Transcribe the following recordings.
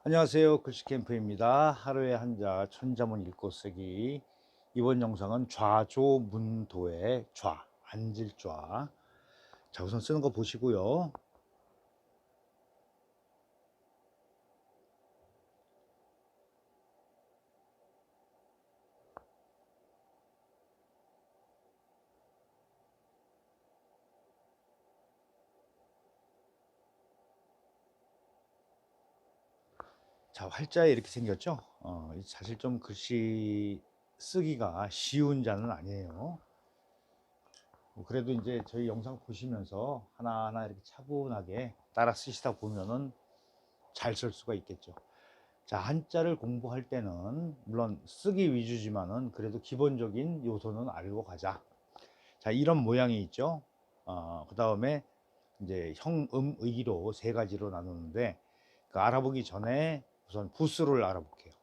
안녕하세요. 글씨캠프입니다. 하루에 한자 천자문 읽고 쓰기. 이번 영상은 좌조문도의 좌, 앉을 좌. 자, 우선 쓰는 거 보시고요. 자, 활자에 이렇게 생겼죠? 사실 좀 글씨 쓰기가 쉬운 자는 아니에요. 그래도 이제 저희 영상 보시면서 하나하나 이렇게 차분하게 따라 쓰시다 보면은 잘 쓸 수가 있겠죠. 자, 한자를 공부할 때는 물론 쓰기 위주지만은 그래도 기본적인 요소는 알고 가자. 자, 이런 모양이 있죠. 그 다음에 이제 형, 의로 세 가지로 나누는데 그 알아보기 전에 우선 부수를 알아볼게요.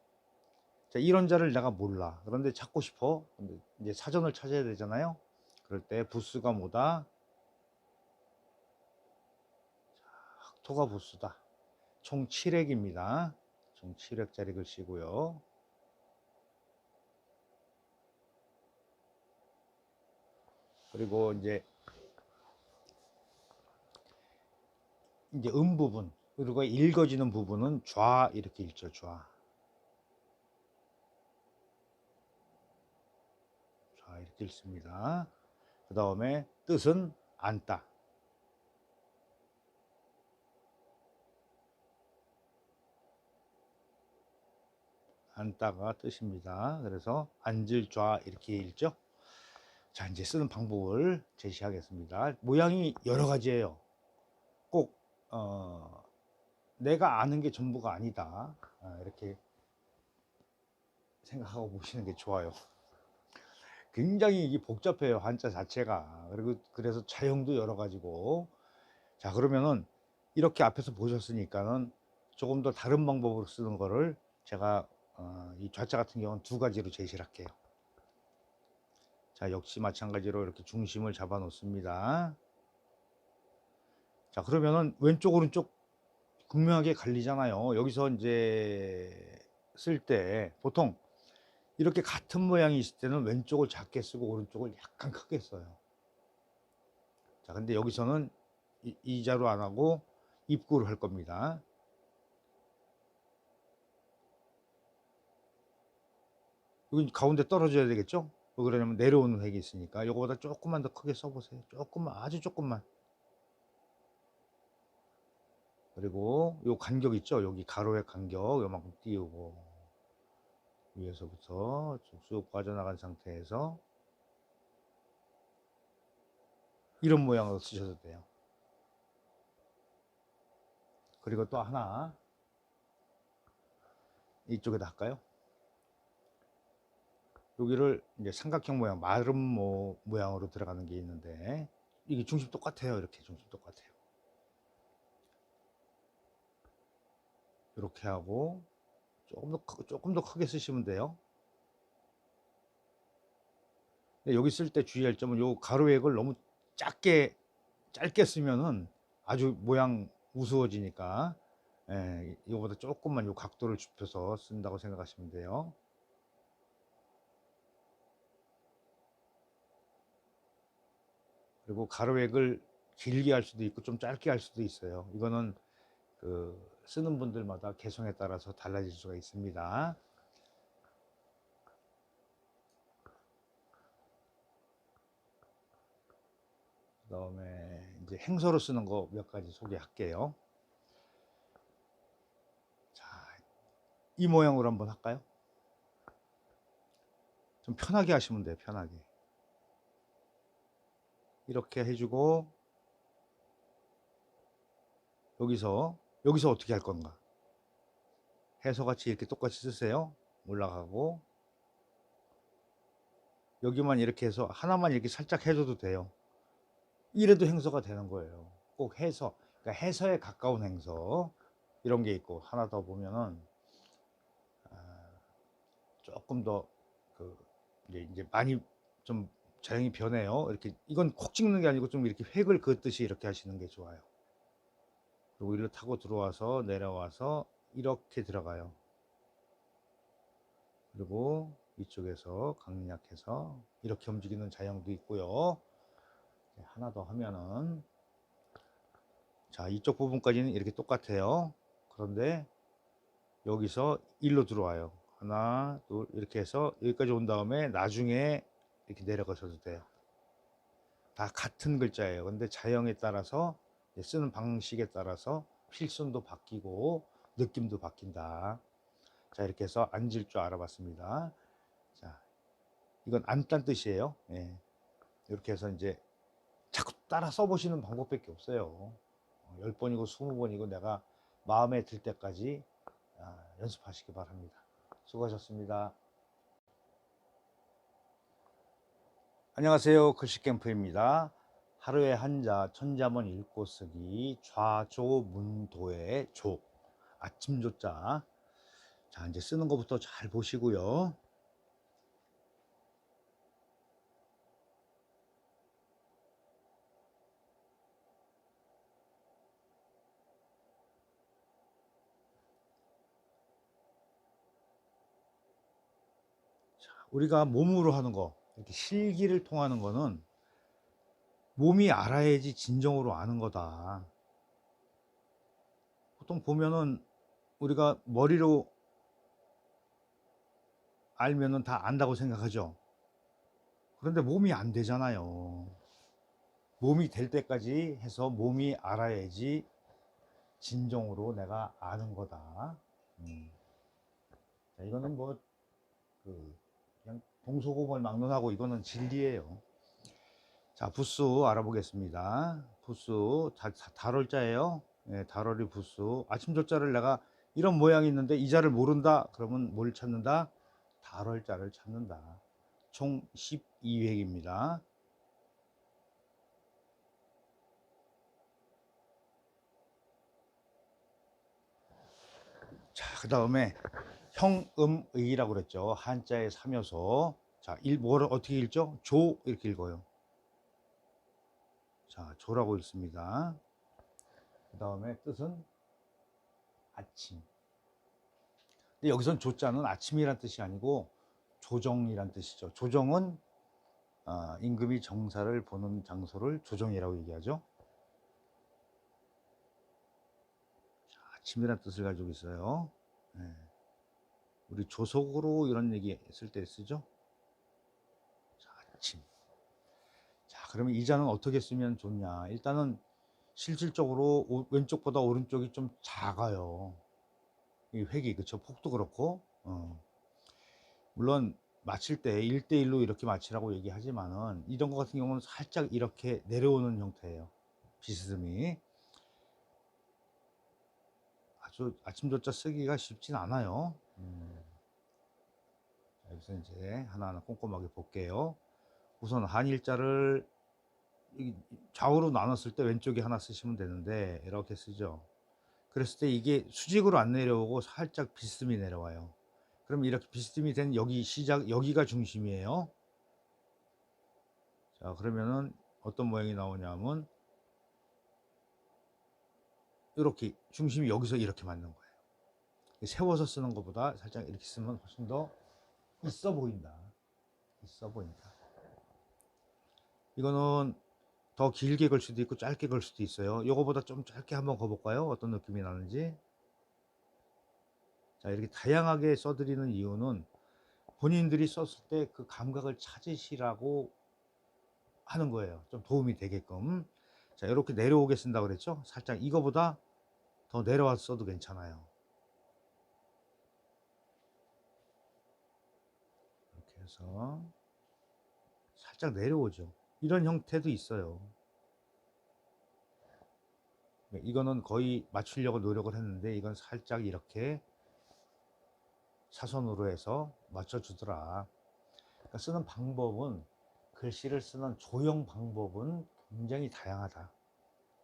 자, 이런 자를 내가 몰라. 그런데 찾고 싶어. 근데 이제 사전을 찾아야 되잖아요. 그럴 때 부수가 뭐다? 학토가 부수다. 총 7획입니다. 총 7획짜리 글씨고요. 그리고 이제 부분, 그리고 읽어지는 부분은 좌 이렇게 읽죠. 좌. 좌 이렇게 읽습니다. 그 다음에 뜻은 앉다. 앉다가 뜻입니다. 그래서 앉을 좌 이렇게 읽죠. 자, 이제 쓰는 방법을 제시하겠습니다. 모양이 여러 가지예요. 꼭 내가 아는 게 전부가 아니다. 이렇게 생각하고 보시는 게 좋아요. 굉장히 이게 복잡해요. 한자 자체가. 그리고 그래서 차형도 여러 가지고. 자, 그러면은 이렇게 앞에서 보셨으니까는 조금 더 다른 방법으로 쓰는 거를 제가 이 좌자 같은 경우는 두 가지로 제시를 할게요. 자, 역시 마찬가지로 이렇게 중심을 잡아 놓습니다. 자, 그러면은 왼쪽 오른쪽 분명하게 갈리잖아요. 여기서 이제 쓸 때 보통 이렇게 같은 모양이 있을 때는 왼쪽을 작게 쓰고 오른쪽을 약간 크게 써요. 자, 근데 여기서는 이자로 안 하고 입구를 할 겁니다. 여기 가운데 떨어져야 되겠죠? 왜 그러냐면 내려오는 획이 있으니까 요거보다 조금만 더 크게 써보세요. 조금만, 아주 조금만. 그리고 요 간격 있죠? 여기 가로의 간격 요만큼 띄우고 위에서부터 쑥 빠져나간 상태에서 이런 모양으로 쓰셔도 돼요. 그리고 또 하나 이쪽에다 할까요? 여기를 이제 삼각형 모양, 마름 모양으로 들어가는 게 있는데 이게 중심 똑같아요. 이렇게 중심 똑같아요. 이렇게 하고 조금 더 크게 쓰시면 돼요. 여기 쓸 때 주의할 점은 요 가로액을 너무 짧게 쓰면은 아주 모양 우스워지니까 이거보다 조금만 요 각도를 좁혀서 쓴다고 생각하시면 돼요. 그리고 가로액을 길게 할 수도 있고 좀 짧게 할 수도 있어요. 이거는 그 쓰는 분들마다 개성에 따라서 달라질 수가 있습니다. 그 다음에 이제 행서로 쓰는 거 몇 가지 소개할게요. 자, 이 모양으로 한번 할까요? 좀 편하게 하시면 돼요. 편하게. 이렇게 해주고 여기서 어떻게 할 건가? 해서같이 이렇게 똑같이 쓰세요. 올라가고 여기만 이렇게 해서 하나만 이렇게 살짝 해줘도 돼요. 이래도 행서가 되는 거예요. 꼭 해서, 그러니까 해서에 가까운 행서 이런 게 있고 하나 더 보면은 조금 더 그 이제 많이 좀 자형이 변해요. 이렇게 이건 콕 찍는 게 아니고 좀 이렇게 획을 그었듯이 이렇게 하시는 게 좋아요. 그리고 이를 타고 들어와서 내려와서 이렇게 들어가요. 그리고 이쪽에서 강약해서 이렇게 움직이는 자형도 있고요. 하나 더 하면은, 자, 이쪽 부분까지는 이렇게 똑같아요. 그런데 여기서 1로 들어와요. 하나, 둘, 이렇게 해서 여기까지 온 다음에 나중에 이렇게 내려가셔도 돼요. 다 같은 글자예요. 근데 자형에 따라서, 쓰는 방식에 따라서 필순도 바뀌고 느낌도 바뀐다. 자, 이렇게 해서 앉을 줄 알아봤습니다. 자, 이건 앉다는 뜻이에요. 예. 이렇게 해서 이제 자꾸 따라 써보시는 방법밖에 없어요. 10번이고 20번이고 내가 마음에 들 때까지 연습하시기 바랍니다. 수고하셨습니다. 안녕하세요. 글씨캠프입니다. 하루에 한자 천자문 읽고 쓰기 좌조문도의 조, 아침 조자. 자, 이제 쓰는 것부터 잘 보시고요. 자, 우리가 몸으로 하는 거, 이렇게 실기를 통하는 거는 몸이 알아야지 진정으로 아는 거다. 보통 보면은 우리가 머리로 알면은 다 안다고 생각하죠. 그런데 몸이 안 되잖아요. 몸이 될 때까지 해서 몸이 알아야지 진정으로 내가 아는 거다. 자, 이거는 뭐 그냥 동서고물 막론하고 이거는 진리예요. 자, 부수 알아보겠습니다. 부수 달월자예요. 예, 달월이 부수. 아침 조자를 내가 이런 모양이 있는데 이 자를 모른다. 그러면 뭘 찾는다? 달월자를 찾는다. 총 12획입니다. 자, 그 다음에 형음의라고 그랬죠. 한자의 3요소. 자, 뭐를 어떻게 읽죠? 조 이렇게 읽어요. 자, 조라고 읽습니다. 그 다음에 뜻은 아침. 근데 여기선 조자는 아침이란 뜻이 아니고 조정이란 뜻이죠. 조정은 임금이 정사를 보는 장소를 조정이라고 얘기하죠. 자, 아침이란 뜻을 가지고 있어요. 네. 우리 조속으로 이런 얘기 쓸 때 쓰죠. 자, 아침. 자, 그러면 이 자는 어떻게 쓰면 좋냐? 일단은 실질적으로 왼쪽보다 오른쪽이 좀 작아요. 이 획이, 그쵸? 폭도 그렇고. 물론 맞힐 때 1대1로 이렇게 맞히라고 얘기하지만은 이런 것 같은 경우는 살짝 이렇게 내려오는 형태예요. 비스듬히. 아주 아침조자 쓰기가 쉽진 않아요. 자, 여기서 이제 하나하나 꼼꼼하게 볼게요. 우선 한일자를 좌우로 나눴을 때 왼쪽에 하나 쓰시면 되는데 이렇게 쓰죠. 그랬을 때 이게 수직으로 안 내려오고 살짝 비스듬히 내려와요. 그럼 이렇게 비스듬히 된 여기 여기가 중심이에요. 자, 그러면은 어떤 모양이 나오냐면 이렇게 중심이 여기서 이렇게 맞는 거예요. 세워서 쓰는 것보다 살짝 이렇게 쓰면 훨씬 더 있어 보인다. 있어 보인다. 이거는 더 길게 걸 수도 있고 짧게 걸 수도 있어요. 이거보다 좀 짧게 한번 걸어볼까요? 어떤 느낌이 나는지. 자, 이렇게 다양하게 써드리는 이유는 본인들이 썼을 때 그 감각을 찾으시라고 하는 거예요. 좀 도움이 되게끔. 자, 이렇게 내려오게 쓴다고 그랬죠? 살짝 이거보다 더 내려와서 써도 괜찮아요. 이렇게 해서 살짝 내려오죠. 이런 형태도 있어요. 이거는 거의 맞추려고 노력을 했는데 이건 살짝 이렇게 사선으로 해서 맞춰주더라. 그러니까 쓰는 방법은, 글씨를 쓰는 조형 방법은 굉장히 다양하다.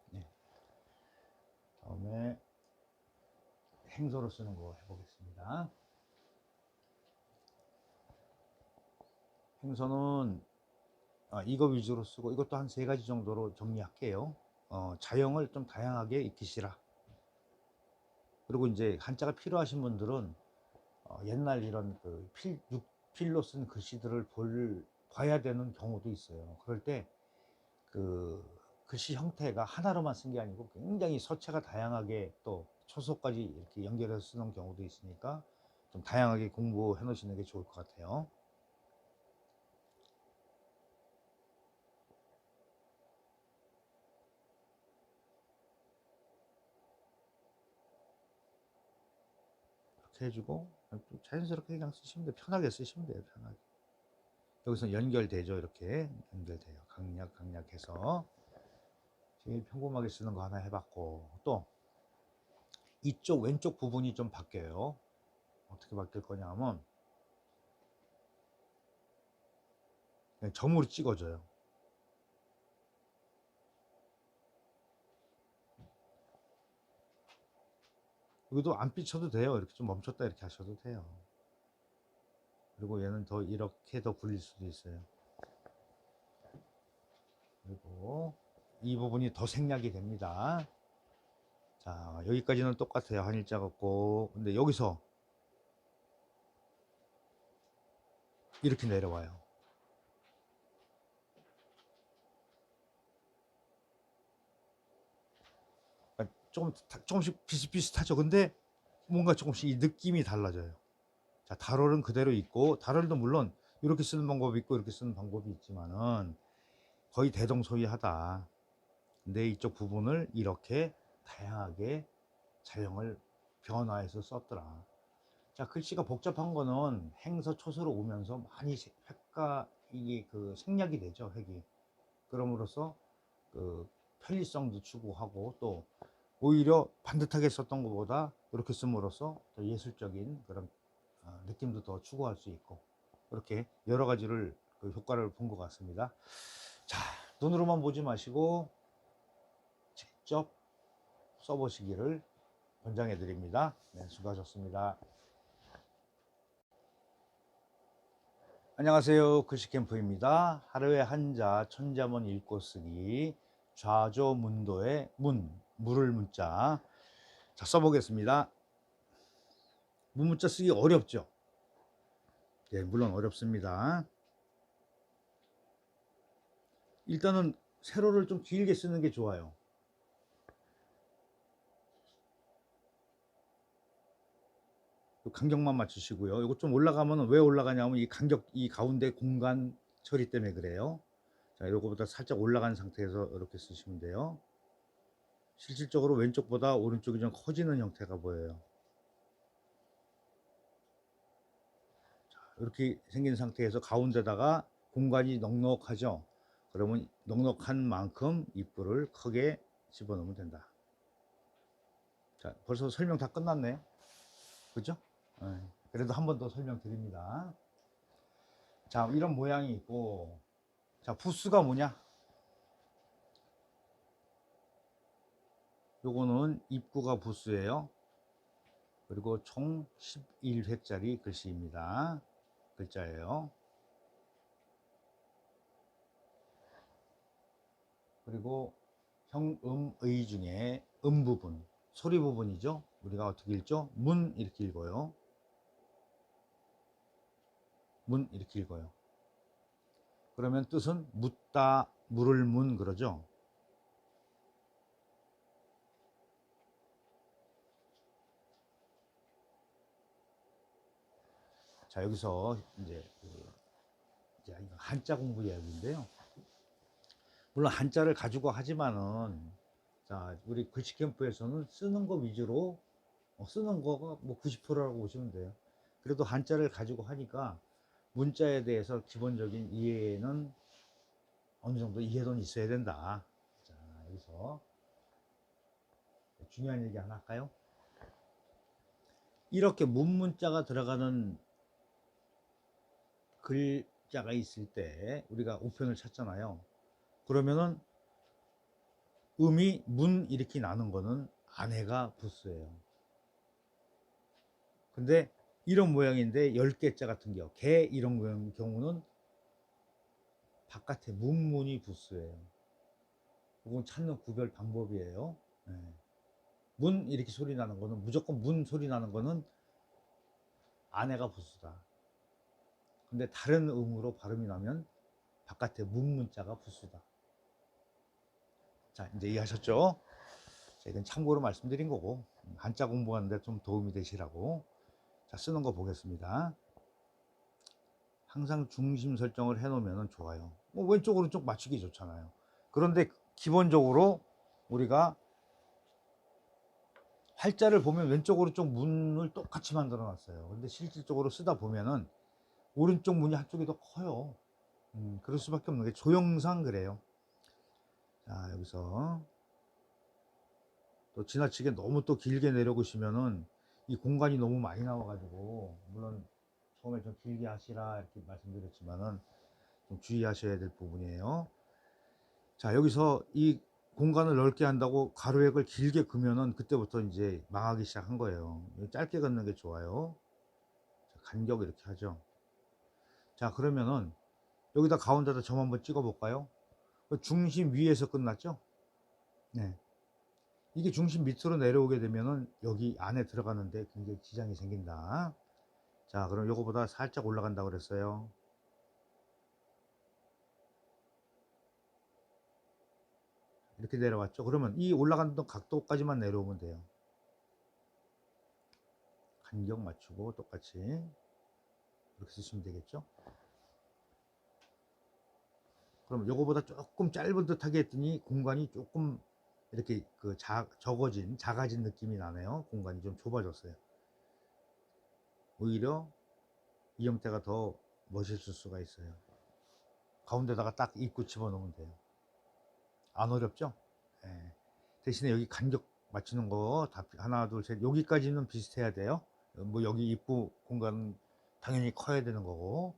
네. 다음에 행서로 쓰는 거 해보겠습니다. 행서는 이거 위주로 쓰고 이것도 한 3가지 정도로 정리할게요. 자형을 좀 다양하게 익히시라. 그리고 이제 한자가 필요하신 분들은 옛날 이런 그 육필로 쓴 글씨들을 봐야 되는 경우도 있어요. 그럴 때 그 글씨 형태가 하나로만 쓴 게 아니고 굉장히 서체가 다양하게 또 초소까지 이렇게 연결해서 쓰는 경우도 있으니까 좀 다양하게 공부해 놓으시는 게 좋을 것 같아요. 이렇게 해주고 자연스럽게 그냥 쓰시면 돼요. 편하게 쓰시면 돼요. 편하게. 여기서 연결되죠. 이렇게 연결돼요. 강약해서 제일 평범하게 쓰는 거 하나 해봤고, 또 이쪽 왼쪽 부분이 좀 바뀌어요. 어떻게 바뀔 거냐 하면 그냥 점으로 찍어줘요. 여기도 안 삐쳐도 돼요. 이렇게 좀 멈췄다 이렇게 하셔도 돼요. 그리고 얘는 더 이렇게 더 굴릴 수도 있어요. 그리고 이 부분이 더 생략이 됩니다. 자, 여기까지는 똑같아요. 한일자 같고. 근데 여기서 이렇게 내려와요. 그러니까 조금씩 비슷비슷하죠. 근데 뭔가 조금씩 이 느낌이 달라져요. 자, 달월은 그대로 있고, 달월도 물론 이렇게 쓰는 방법이 있고 이렇게 쓰는 방법이 있지만은 거의 대동소이하다. 근데 이쪽 부분을 이렇게 다양하게 자형을 변화해서 썼더라. 자, 글씨가 복잡한 거는 행서 초서로 오면서 많이 획과 이게 그 생략이 되죠. 획이. 그럼으로써 그 편리성도 추구하고 또 오히려 반듯하게 썼던 것보다 이렇게 씀으로써 더 예술적인 그런 느낌도 더 추구할 수 있고, 이렇게 여러 가지를 그 효과를 본 것 같습니다. 자, 눈으로만 보지 마시고 직접 써보시기를 권장해 드립니다. 네, 수고하셨습니다. 안녕하세요. 글씨캠프입니다. 하루에 한자 천자문 읽고 쓰기 좌조문도의 물을 문자. 자, 써보겠습니다. 문문자 쓰기 어렵죠? 네, 물론 어렵습니다. 일단은 세로를 좀 길게 쓰는 게 좋아요. 간격만 맞추시고요. 이거 좀 올라가면 왜 올라가냐면 이 간격, 이 가운데 공간 처리 때문에 그래요. 자, 이거보다 살짝 올라간 상태에서 이렇게 쓰시면 돼요. 실질적으로 왼쪽보다 오른쪽이 좀 커지는 형태가 보여요. 자, 이렇게 생긴 상태에서 가운데다가 공간이 넉넉하죠. 그러면 넉넉한 만큼 입구를 크게 집어넣으면 된다. 자, 벌써 설명 다 끝났네. 그죠? 네. 그래도 한 번 더 설명드립니다. 자, 이런 모양이 있고, 자, 부스가 뭐냐? 요거는 입구가 부스예요. 그리고 총 11획짜리 글씨입니다. 글자예요. 그리고 형음의 중에 음 부분, 소리 부분이죠. 우리가 어떻게 읽죠? 문 이렇게 읽어요. 문 이렇게 읽어요. 그러면 뜻은 묻다, 물을 문 그러죠. 자, 여기서 이제 한자 공부 이야기인데요. 물론 한자를 가지고 하지만은, 자, 우리 글씨 캠프에서는 쓰는 거 위주로, 쓰는 거가 뭐 90%라고 보시면 돼요. 그래도 한자를 가지고 하니까 문자에 대해서 기본적인 이해는 어느 정도 이해는 있어야 된다. 자, 여기서 중요한 얘기 하나 할까요? 이렇게 문문자가 들어가는 글자가 있을 때 우리가 우편을 찾잖아요. 그러면은 음이 문 이렇게 나는 거는 아내가 부스예요. 근데 이런 모양인데 10개자 같은 개 이런 경우는 바깥에 문문이 부스예요. 그건 찾는 구별 방법이에요. 네. 문 이렇게 소리 나는 거는, 무조건 문 소리 나는 거는 안에가 부수다. 근데 다른 음으로 발음이 나면 바깥에 문자가 부수다. 자, 이제 이해하셨죠? 자, 이건 참고로 말씀드린 거고, 한자 공부하는데 좀 도움이 되시라고. 자, 쓰는 거 보겠습니다. 항상 중심 설정을 해 놓으면 좋아요. 뭐 왼쪽 오른쪽 맞추기 좋잖아요. 그런데 기본적으로 우리가 활자를 보면 왼쪽 오른쪽 문을 똑같이 만들어 놨어요. 근데 실질적으로 쓰다 보면은 오른쪽 문이 한쪽이 더 커요. 그럴 수밖에 없는 게 조형상 그래요. 자, 여기서 또 지나치게 너무 또 길게 내려보시면은 이 공간이 너무 많이 나와가지고, 물론 처음에 좀 길게 하시라 이렇게 말씀드렸지만은 좀 주의하셔야 될 부분이에요. 자, 여기서 이 공간을 넓게 한다고 가로획을 길게 그면은 그때부터 이제 망하기 시작한 거예요. 짧게 긋는 게 좋아요. 자, 간격 이렇게 하죠. 자, 그러면은 여기다 가운데다 점 한번 찍어 볼까요? 중심 위에서 끝났죠? 네. 이게 중심 밑으로 내려오게 되면은 여기 안에 들어가는데 굉장히 지장이 생긴다. 자, 그럼 요거보다 살짝 올라간다고 그랬어요. 이렇게 내려왔죠. 그러면 이 올라가는 각도까지만 내려오면 돼요. 간격 맞추고 똑같이 이렇게 쓰시면 되겠죠. 그럼 요거보다 조금 짧은 듯하게 했더니 공간이 조금 이렇게 작아진 느낌이 나네요. 공간이 좀 좁아졌어요. 오히려 이 형태가 더 멋있을 수가 있어요. 가운데다가 딱 입구 집어넣으면 돼요. 안 어렵죠? 예. 대신에 여기 간격 맞추는 거 다 하나 둘 셋 여기까지는 비슷해야 돼요. 뭐 여기 입구 공간 당연히 커야 되는 거고.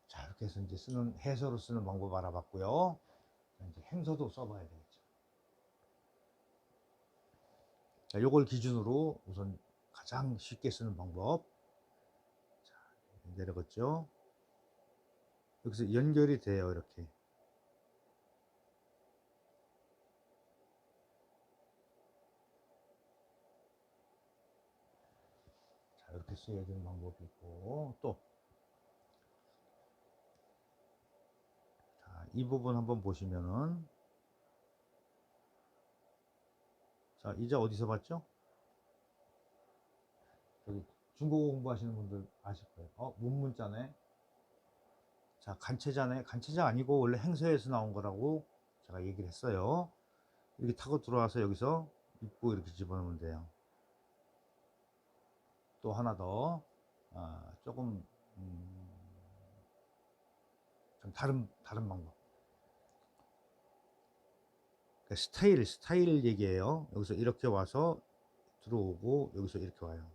자, 이렇게 해서 이제 해서로 쓰는 방법 알아봤고요. 이제 행서도 써봐야 되겠죠. 자, 요걸 기준으로 우선 가장 쉽게 쓰는 방법. 자, 내려갔죠. 여기서 연결이 돼요, 이렇게. 자, 이렇게 써야 되는 방법이 있고, 또. 자, 이 부분 한번 보시면은, 자, 이제 어디서 봤죠? 여기 중국어 공부하시는 분들 아실 거예요. 문문자네. 자, 간체자네. 간체자 아니고 원래 행서에서 나온 거라고 제가 얘기를 했어요. 이렇게 타고 들어와서 여기서 입구 이렇게 집어넣으면 돼요. 또 하나 더, 조금, 좀 다른 방법. 그러니까 스타일 얘기예요. 여기서 이렇게 와서 들어오고, 여기서 이렇게 와요.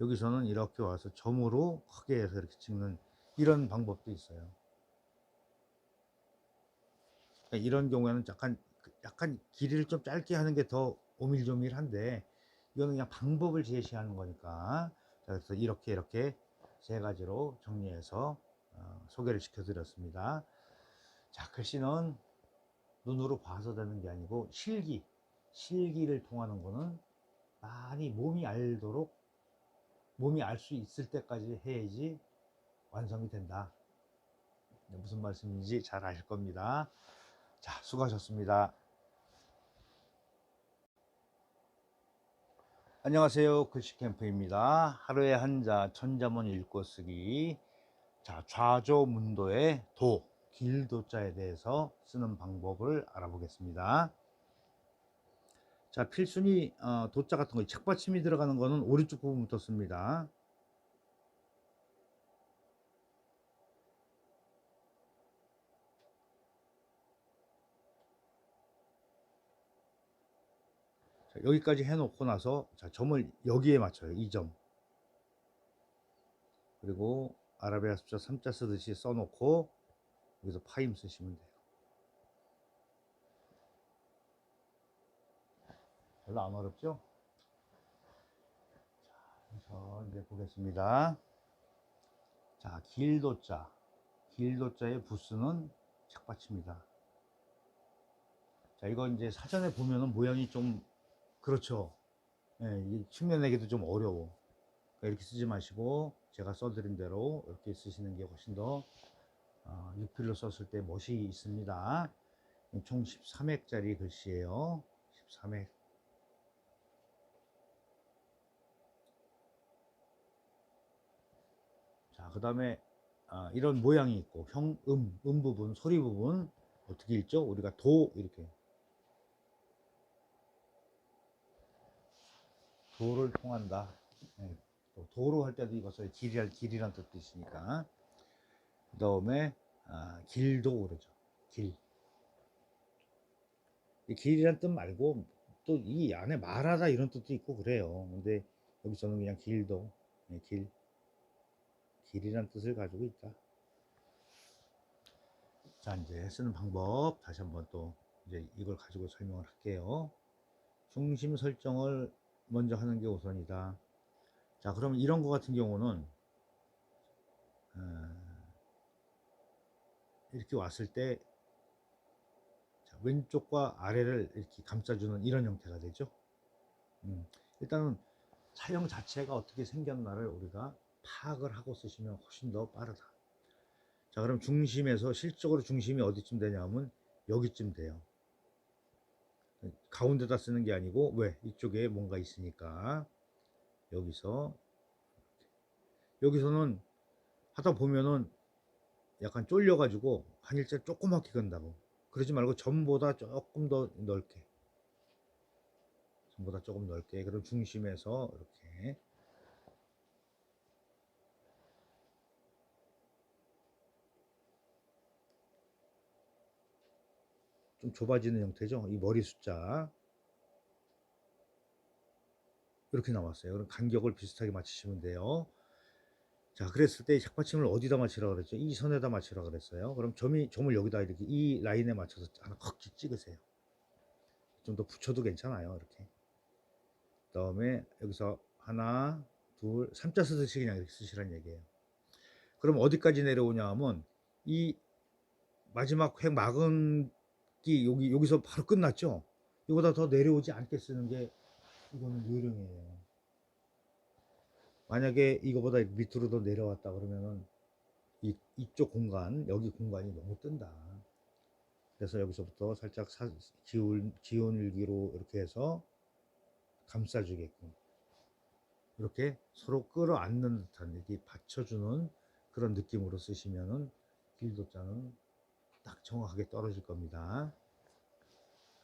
여기서는 이렇게 와서 점으로 크게 해서 이렇게 찍는 이런 방법도 있어요. 그러니까 이런 경우에는 약간 길이를 좀 짧게 하는 게 더 오밀조밀한데, 이거는 그냥 방법을 제시하는 거니까. 그래서 이렇게 세 가지로 정리해서 소개를 시켜드렸습니다. 자, 글씨는 눈으로 봐서 되는 게 아니고 실기를 통하는 거는 많이 몸이 알 수 있을 때까지 해야지 완성이 된다. 무슨 말씀인지 잘 아실 겁니다. 자, 수고하셨습니다. 안녕하세요. 글씨캠프입니다. 하루에 한자 천자문 읽고 쓰기. 자, 좌조문도의 길도자에 대해서 쓰는 방법을 알아보겠습니다. 자, 필순이 도자 같은 거 책받침이 들어가는 거는 오른쪽 부분부터 씁니다. 자, 여기까지 해놓고 나서 자, 점을 여기에 맞춰요. 이 점. 그리고 아라비아 숫자 3자 쓰듯이 써놓고 여기서 파임 쓰시면 돼요. 별로 안 어렵죠? 자, 그래서 이제 보겠습니다. 자, 길도자의 부스는 책받칩니다. 자, 이거 이제 사전에 보면은 모양이 좀 그렇죠. 예, 이 측면 내기도 좀 어려워. 그러니까 이렇게 쓰지 마시고 제가 써드린 대로 이렇게 쓰시는 게 훨씬 더 육필로 썼을 때 멋이 있습니다. 총 13획짜리 글씨예요. 13획. 자, 그 다음에 이런 모양이 있고 음 부분, 소리 부분 어떻게 읽죠? 우리가 도 이렇게 도를 통한다. 네, 도로 할 때도 이것을 길이란 뜻도 있으니까. 그 다음에 길도 그러죠. 길. 이 길이란 뜻 말고 또 이 안에 말하다 이런 뜻도 있고 그래요. 근데 여기서는 그냥 길도, 네, 길이란 뜻을 가지고 있다. 자, 이제 쓰는 방법 다시 한번 또 이제 이걸 가지고 설명을 할게요. 중심 설정을 먼저 하는 게 우선이다. 자, 그러면 이런 거 같은 경우는 이렇게 왔을 때 자, 왼쪽과 아래를 이렇게 감싸주는 이런 형태가 되죠. 일단은 차형 자체가 어떻게 생겼나를 우리가 파악을 하고 쓰시면 훨씬 더 빠르다. 자, 그럼 중심에서 실적으로 중심이 어디쯤 되냐면 여기쯤 돼요. 가운데다 쓰는 게 아니고 왜? 이쪽에 뭔가 있으니까 여기서는 하다 보면은 약간 쫄려가지고 한 일자 조그맣게 건다고 그러지 말고 전보다 조금 더 넓게, 전보다 조금 넓게. 그럼 중심에서 이렇게 좀 좁아지는 형태죠. 이 머리 숫자 이렇게 나왔어요. 그럼 간격을 비슷하게 맞추시면 돼요. 자, 그랬을 때 착받침을 어디다 맞추라 그랬죠? 이 선에다 맞추라 그랬어요. 그럼 점을 여기다 이렇게 이 라인에 맞춰서 하나 콕 찍으세요. 좀 더 붙여도 괜찮아요. 이렇게. 그 다음에 여기서 하나, 둘, 3자 쓰듯이 그냥 이렇게 쓰시라는 얘기예요. 그럼 어디까지 내려오냐 하면 이 마지막 획 막은 기 여기서 바로 끝났죠. 이거보다 더 내려오지 않게 쓰는 게 이거는 요령이에요. 만약에 이거보다 밑으로 더 내려왔다 그러면은 이쪽 공간, 여기 공간이 너무 뜬다. 그래서 여기서부터 살짝 기울기로 이렇게 해서 감싸주게끔 이렇게 서로 끌어안는 듯한 이렇게 받쳐주는 그런 느낌으로 쓰시면은 길도자는 딱 정확하게 떨어질 겁니다.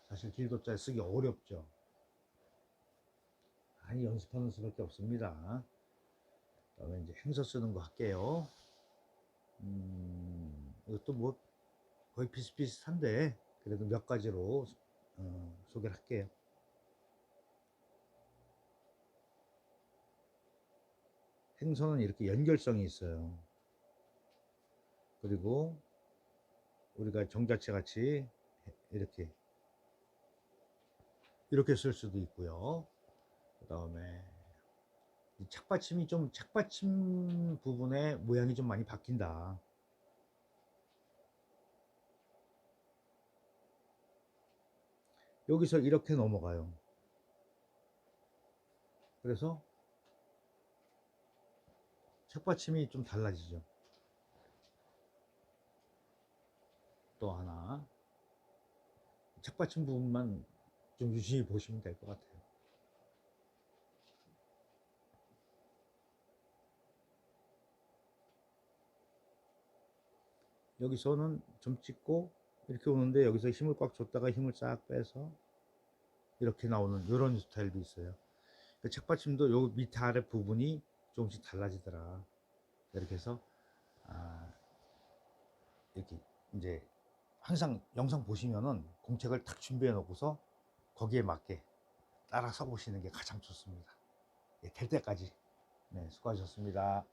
사실 길도자 쓰기 어렵죠. 많이 연습하는 수밖에 없습니다. 그다음에 이제 행서 쓰는 거 할게요. 이것도 뭐 거의 비슷비슷한데 그래도 몇 가지로 소개를 할게요. 행서는 이렇게 연결성이 있어요. 그리고 우리가 정자체 같이 이렇게 쓸 수도 있고요. 그 다음에 착받침 부분의 모양이 좀 많이 바뀐다. 여기서 이렇게 넘어가요. 그래서 책받침이 좀 달라지죠. 또 하나 책받침 부분만 좀 유심히 보시면 될 것 같아요. 여기서는 점 찍고 이렇게 오는데 여기서 힘을 꽉 줬다가 힘을 싹 빼서 이렇게 나오는 이런 스타일도 있어요. 그 책받침도 요 밑에 아래 부분이 조금씩 달라지더라. 이렇게 해서 이렇게 이제 항상 영상 보시면은 공책을 탁 준비해 놓고서 거기에 맞게 따라 서 보시는 게 가장 좋습니다. 될 때까지. 네, 수고하셨습니다.